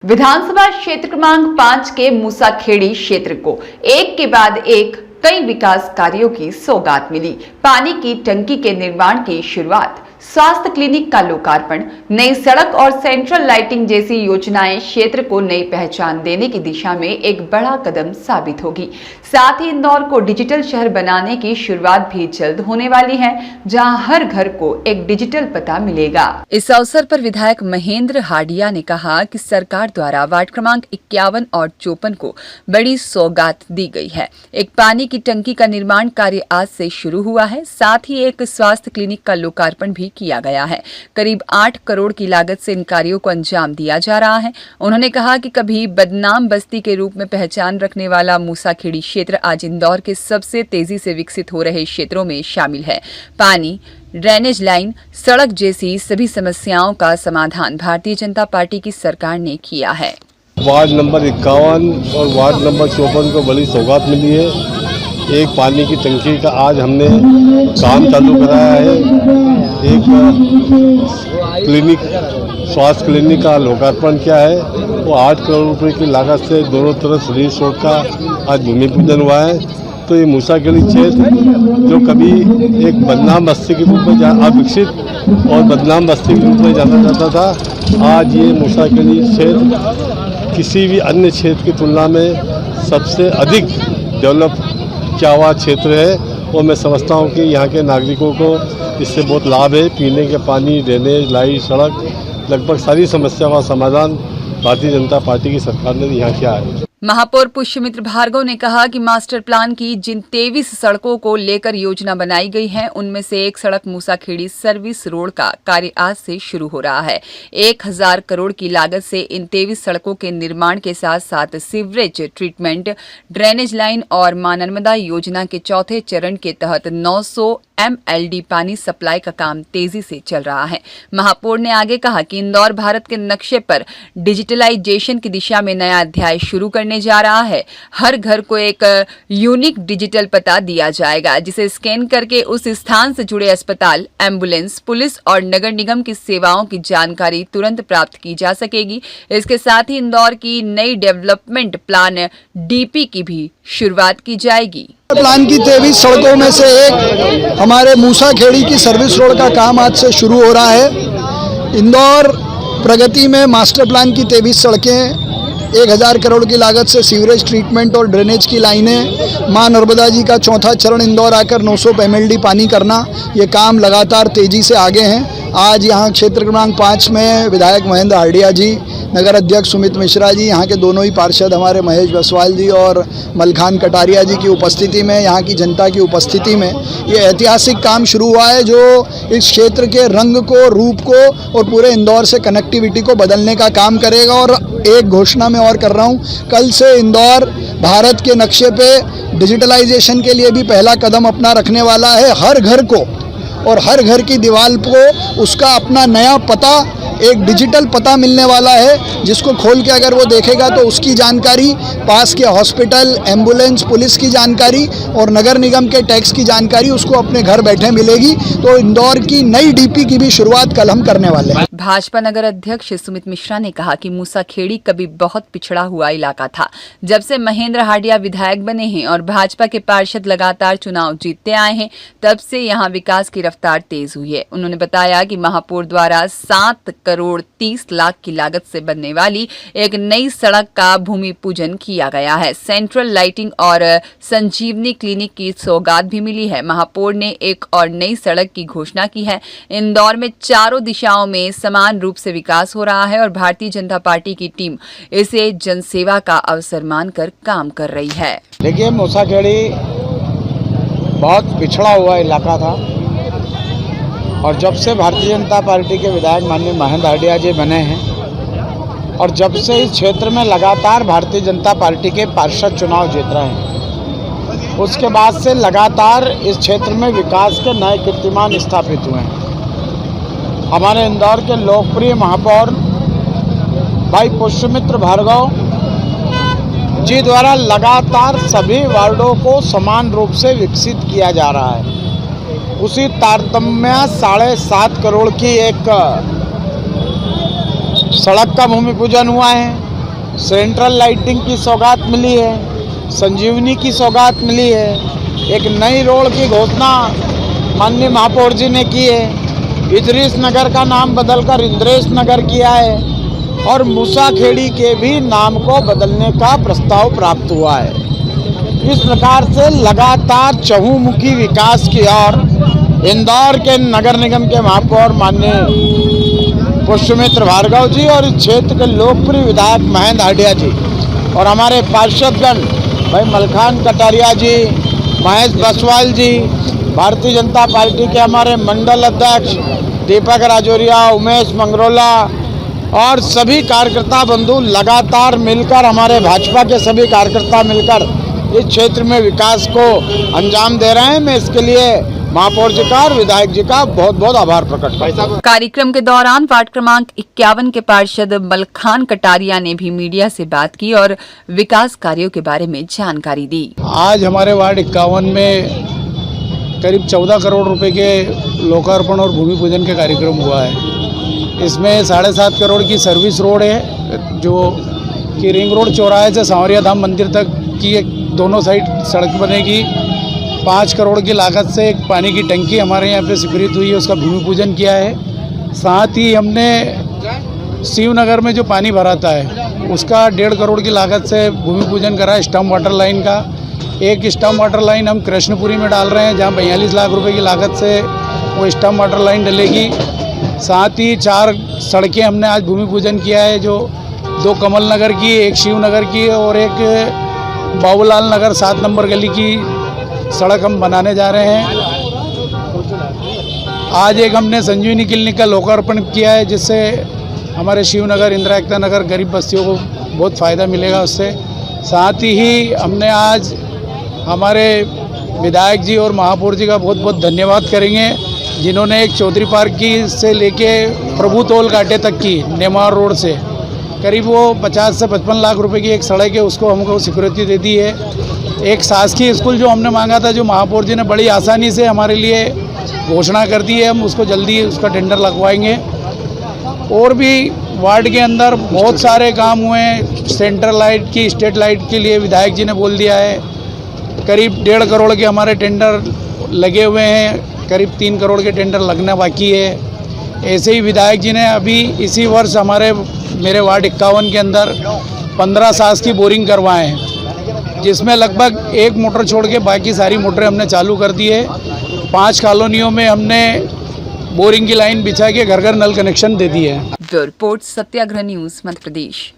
विधानसभा क्षेत्र क्रमांक 5 के मूसाखेड़ी क्षेत्र को एक के बाद एक कई विकास कार्यों की सौगात मिली। पानी की टंकी के निर्माण की शुरुआत, स्वास्थ्य क्लिनिक का लोकार्पण, नई सड़क और सेंट्रल लाइटिंग जैसी योजनाएं क्षेत्र को नई पहचान देने की दिशा में एक बड़ा कदम साबित होगी। साथ ही इंदौर को डिजिटल शहर बनाने की शुरुआत भी जल्द होने वाली है, जहां हर घर को एक डिजिटल पता मिलेगा। इस अवसर पर विधायक महेंद्र हाडिया ने कहा कि सरकार द्वारा वार्ड क्रमांक 51 और 54 को बड़ी सौगात दी गई है। एक पानी की टंकी का निर्माण कार्य आज से शुरू हुआ है। साथ ही एक स्वास्थ्य क्लिनिक का लोकार्पण भी किया गया है। करीब 8 करोड़ की लागत से इन कार्यों को अंजाम दिया जा रहा है। उन्होंने कहा कि कभी बदनाम बस्ती के रूप में पहचान रखने वाला मूसाखेड़ी क्षेत्र आज इंदौर के सबसे तेजी से विकसित हो रहे क्षेत्रों में शामिल है। पानी, ड्रेनेज लाइन, सड़क जैसी सभी समस्याओं का समाधान भारतीय जनता पार्टी की सरकार ने किया है। वार्ड नंबर 51 और वार्ड नंबर 54 को बड़ी सौगात मिली है। एक पानी की टंकी का आज हमने काम चालू कराया है। एक क्लिनिक, स्वास्थ्य क्लिनिक का लोकार्पण किया है। वो 8 करोड़ रुपए की लागत से दोनों तरफ रिलीज रोड का आज भूमि पूजन हुआ है। तो ये मूसाखेड़ी क्षेत्र जो कभी एक बदनाम बस्ती के रूप में अविकसित और बदनाम बस्ती के रूप में जाना जाता था, आज ये मूसाखेड़ी क्षेत्र किसी भी अन्य क्षेत्र की तुलना में सबसे अधिक डेवलप किया हुआ क्षेत्र है। और मैं समझता हूँ कि यहाँ के नागरिकों को इससे बहुत लाभ है। पीने के पानी, ड्रेनेज, लाइट, सड़क, लगभग सारी समस्याओं का समाधान भारतीय जनता पार्टी की सरकार ने यहाँ किया है। महापौर पुष्यमित्र भार्गव ने कहा कि मास्टर प्लान की जिन 23 सड़कों को लेकर योजना बनाई गई है, उनमें से एक सड़क मूसाखेड़ी सर्विस रोड का कार्य आज से शुरू हो रहा है। 1000 करोड़ की लागत से इन 23 सड़कों के निर्माण के साथ साथ सीवरेज ट्रीटमेंट, ड्रेनेज लाइन और मां नर्मदा योजना के चौथे चरण के तहत 900 MLD पानी सप्लाई का काम तेजी से चल रहा है। महापौर ने आगे कहा कि इंदौर भारत के नक्शे पर डिजिटलाइजेशन की दिशा में नया अध्याय शुरू करने जा रहा है। हर घर को एक यूनिक डिजिटल पता दिया जाएगा, जिसे स्कैन करके उस स्थान से जुड़े अस्पताल, एम्बुलेंस, पुलिस और नगर निगम की सेवाओं की जानकारी तुरंत प्राप्त की जा सकेगी। इसके साथ ही इंदौर की नई डेवलपमेंट प्लान DP की भी शुरुआत की जाएगी। प्लान की 23 सड़कों में से एक हमारे मूसाखेड़ी की सर्विस रोड का काम आज से शुरू हो रहा है। इंदौर प्रगति में मास्टर प्लान की 23 सड़कें, 1000 करोड़ की लागत से सीवरेज ट्रीटमेंट और ड्रेनेज की लाइनें, मां नर्मदा जी का चौथा चरण इंदौर आकर 900 MLD पानी करना, ये काम लगातार तेजी से आगे हैं। आज यहाँ क्षेत्र क्रमांक 5 में विधायक महेंद्र हाडिया जी, नगर अध्यक्ष सुमित मिश्रा जी, यहाँ के दोनों ही पार्षद हमारे महेश बसवाल जी और मलखान कटारिया जी की उपस्थिति में, यहाँ की जनता की उपस्थिति में ये ऐतिहासिक काम शुरू हुआ है, जो इस क्षेत्र के रंग को, रूप को और पूरे इंदौर से कनेक्टिविटी को बदलने का काम करेगा। और एक घोषणा मैं और कर रहा हूँ, कल से इंदौर भारत के नक्शे पे डिजिटलाइजेशन के लिए भी पहला कदम अपना रखने वाला है। हर घर को और हर घर की दीवार को उसका अपना नया पता, एक डिजिटल पता मिलने वाला है, जिसको खोल के अगर वो देखेगा तो उसकी जानकारी, पास के हॉस्पिटल, एम्बुलेंस, पुलिस की जानकारी और नगर निगम के टैक्स की जानकारी उसको अपने घर बैठे मिलेगी। तो इंदौर की नई DP की भी शुरुआत कल हम करने वाले हैं। भाजपा नगर अध्यक्ष सुमित मिश्रा ने कहा कि मूसाखेड़ी कभी बहुत पिछड़ा हुआ इलाका था। जब से महेंद्र हाडिया विधायक बने हैं और भाजपा के पार्षद लगातार चुनाव जीतते आए हैं, तब से यहाँ विकास की रफ्तार तेज हुई है। उन्होंने बताया कि महापौर द्वारा 7 करोड़ 30 लाख की लागत से बनने वाली एक नई सड़क का भूमि पूजन किया गया है। सेंट्रल लाइटिंग और संजीवनी क्लिनिक की सौगात भी मिली है। महापौर ने एक और नई सड़क की घोषणा की है। इंदौर में चारों दिशाओं में समान रूप से विकास हो रहा है और भारतीय जनता पार्टी की टीम इसे जनसेवा का अवसर मानकर काम कर रही है। देखिए, मूसाखेड़ी बहुत पिछड़ा हुआ इलाका था और जब से भारतीय जनता पार्टी के विधायक माननीय महेंद्र हाडिया जी बने हैं और जब से इस क्षेत्र में लगातार भारतीय जनता पार्टी के पार्षद चुनाव जीत रहे हैं, उसके बाद से लगातार इस क्षेत्र में विकास के नए कीर्तिमान स्थापित हुए हैं। हमारे इंदौर के लोकप्रिय महापौर भाई पुष्यमित्र भार्गव जी द्वारा लगातार सभी वार्डों को समान रूप से विकसित किया जा रहा है। उसी तारतम्य 7.5 करोड़ की एक सड़क का भूमि पूजन हुआ है। सेंट्रल लाइटिंग की सौगात मिली है, संजीवनी की सौगात मिली है, एक नई रोड की घोषणा माननीय महापौर जी ने की है, इदरीस नगर का नाम बदलकर इंद्रेश नगर किया है और मूसाखेड़ी के भी नाम को बदलने का प्रस्ताव प्राप्त हुआ है। इस प्रकार से लगातार चहुमुखी विकास की ओर इंदौर के नगर निगम के महापौर माननीय पुष्पमित्र भार्गव जी और इस क्षेत्र के लोकप्रिय विधायक महेंद्र हडिया जी और हमारे पार्षदगण भाई मलखान कटारिया जी, महेश बसवाल जी, भारतीय जनता पार्टी के हमारे मंडल अध्यक्ष दीपक राजौरिया, उमेश मंगरोला और सभी कार्यकर्ता बंधु लगातार मिलकर, हमारे भाजपा के सभी कार्यकर्ता मिलकर इस क्षेत्र में विकास को अंजाम दे रहे हैं। मैं इसके लिए महापौर जी का और विधायक जी का बहुत बहुत आभार प्रकट करता हूं। कार्यक्रम के दौरान वार्ड क्रमांक 51 के पार्षद मलखान कटारिया ने भी मीडिया से बात की और विकास कार्यों के बारे में जानकारी दी। आज हमारे वार्ड 51 में करीब 14 करोड़ रुपए के लोकार्पण और भूमि पूजन के कार्यक्रम हुआ है। इसमें 7.5 करोड़ की सर्विस रोड है, जो कि रिंग रोड चौराहे से सांवरिया धाम मंदिर तक की एक दोनों साइड सड़क बनेगी। 5 करोड़ की लागत से एक पानी की टंकी हमारे यहाँ पे स्वीकृत हुई है, उसका भूमि पूजन किया है। साथ ही हमने शिवनगर में जो पानी भराता है उसका 1.5 करोड़ की लागत से भूमि पूजन करा है। स्टम वाटर लाइन का एक स्टम वाटर लाइन हम कृष्णपुरी में डाल रहे हैं, जहाँ 42 लाख रुपए की लागत से वो स्टम वाटर लाइन डलेगी। साथ ही 4 सड़कें हमने आज भूमि पूजन किया है, जो 2 कमल नगर की, एक शिवनगर की और एक बाबूलाल नगर 7 नंबर गली की सड़क हम बनाने जा रहे हैं। आज एक हमने संजीवनी क्लिनिक का लोकार्पण किया है, जिससे हमारे शिवनगर, इंदिरा एकता नगर गरीब बस्तियों को बहुत फ़ायदा मिलेगा उससे। साथ ही हमने आज हमारे विधायक जी और महापौर जी का बहुत बहुत धन्यवाद करेंगे, जिन्होंने एक चौधरी पार्क की से लेके प्रभु तोल घाटे तक की नेमार रोड से करीब वो 50 से 55 लाख रुपए की एक सड़क है, उसको हमको स्वीकृति दे दी है। एक शासकीय स्कूल जो हमने मांगा था, जो महापौर जी ने बड़ी आसानी से हमारे लिए घोषणा कर दी है, हम उसको जल्दी उसका टेंडर लगवाएंगे। और भी वार्ड के अंदर बहुत सारे काम हुए हैं। सेंट्रल लाइट की, स्टेट लाइट के लिए विधायक जी ने बोल दिया है, करीब 1.5 करोड़ के हमारे टेंडर लगे हुए हैं, करीब 3 करोड़ के टेंडर लगना बाकी है। ऐसे ही विधायक जी ने अभी इसी वर्ष मेरे वार्ड 51 के अंदर 15 सास की बोरिंग करवाए हैं, जिसमें लगभग 1 मोटर छोड़ के बाकी सारी मोटरें हमने चालू कर दी है। 5 कॉलोनियों में हमने बोरिंग की लाइन बिछा के घर घर नल कनेक्शन दे दी है। ब्यूरो रिपोर्ट, सत्याग्रह न्यूज़, मध्य प्रदेश।